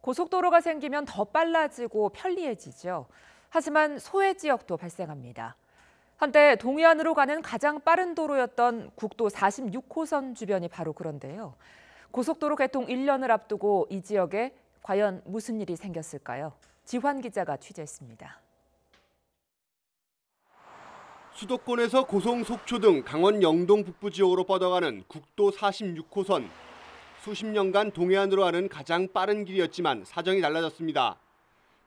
고속도로가 생기면 더 빨라지고 편리해지죠. 하지만 소외 지역도 발생합니다. 한때 동해안으로 가는 가장 빠른 도로였던 국도 46호선 주변이 바로 그런데요. 고속도로 개통 1년을 앞두고 이 지역에 과연 무슨 일이 생겼을까요? 지환 기자가 취재했습니다. 수도권에서 고성, 속초 등 강원 영동 북부 지역으로 뻗어가는 국도 46호선. 수십 년간 동해안으로 가는 가장 빠른 길이었지만 사정이 달라졌습니다.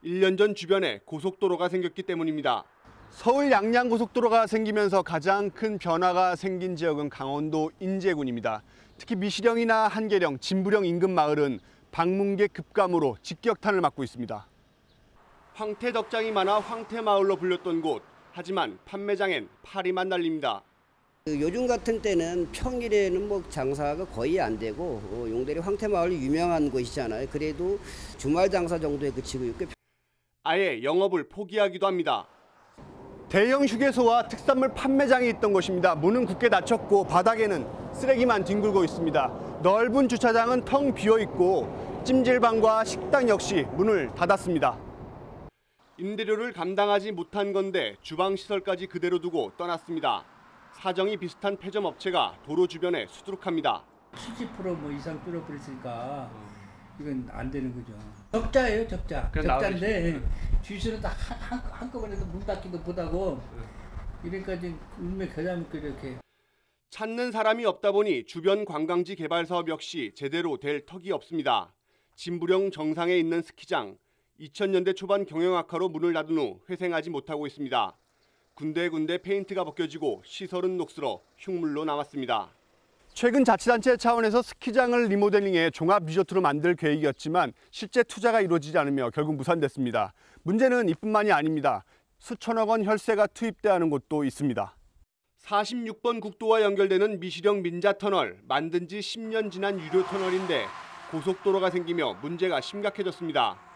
1년 전 주변에 고속도로가 생겼기 때문입니다. 서울 양양 고속도로가 생기면서 가장 큰 변화가 생긴 지역은 강원도 인제군입니다. 특히 미시령이나 한계령, 진부령 인근 마을은 방문객 급감으로 직격탄을 맞고 있습니다. 황태 덕장이 많아 황태마을로 불렸던 곳. 하지만 판매장엔 파리만 날립니다. 요즘 같은 때는 평일에는 뭐 장사가 거의 안 되고 용대리 황태마을이 유명한 곳이잖아요. 그래도 주말 장사 정도에 그치고 있고 아예 영업을 포기하기도 합니다. 대형 휴게소와 특산물 판매장이 있던 곳입니다. 문은 굳게 닫혔고 바닥에는 쓰레기만 뒹굴고 있습니다. 넓은 주차장은 텅 비어 있고 찜질방과 식당 역시 문을 닫았습니다. 임대료를 감당하지 못한 건데 주방 시설까지 그대로 두고 떠났습니다. 사정이 비슷한 폐점 업체가 도로 주변에 수두룩합니다. 70% 뭐 이상 줄어버렸으니까 이건 안 되는 거죠. 적자예요, 적자. 적자인데 주시는 다 한꺼번에 문 닫기도 못하고 이러니까 지금 운명 겨자먹고 이렇게. 찾는 사람이 없다 보니 주변 관광지 개발 사업 역시 제대로 될 턱이 없습니다. 진부령 정상에 있는 스키장. 2000년대 초반 경영 악화로 문을 닫은 후 회생하지 못하고 있습니다. 군데군데 페인트가 벗겨지고 시설은 녹슬어 흉물로 남았습니다. 최근 자치단체 차원에서 스키장을 리모델링해 종합 리조트로 만들 계획이었지만 실제 투자가 이루어지지 않으며 결국 무산됐습니다. 문제는 이뿐만이 아닙니다. 수천억 원 혈세가 투입돼야 하는 곳도 있습니다. 46번 국도와 연결되는 미시령 민자터널, 만든 지 10년 지난 유료 터널인데 고속도로가 생기며 문제가 심각해졌습니다.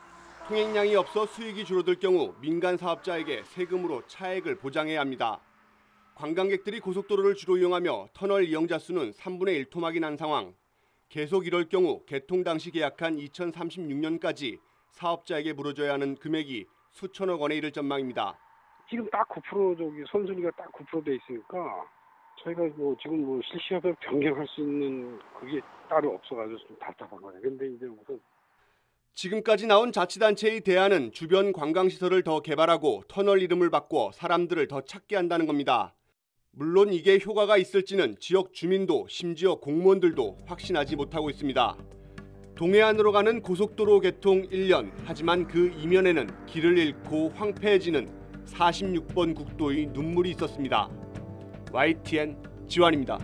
통행량이 없어 수익이 줄어들 경우 민간 사업자에게 세금으로 차액을 보장해야 합니다. 관광객들이 고속도로를 주로 이용하며 터널 이용자 수는 3분의 1 토막이 난 상황. 계속 이럴 경우 개통 당시 계약한 2036년까지 사업자에게 물어줘야 하는 금액이 수천억 원에 이를 전망입니다. 지금 딱 9% 선순위가 딱 9% 돼 있으니까 저희가 지금 실시간으로 변경할 수 있는 그게 따로 없어가지고 좀 답답한 거예요. 근데 이제 우선 지금까지 나온 자치단체의 대안은 주변 관광시설을 더 개발하고 터널 이름을 바꿔 사람들을 더 찾게 한다는 겁니다. 물론 이게 효과가 있을지는 지역 주민도 심지어 공무원들도 확신하지 못하고 있습니다. 동해안으로 가는 고속도로 개통 1년, 하지만 그 이면에는 길을 잃고 황폐해지는 46번 국도의 눈물이 있었습니다. YTN 지환입니다.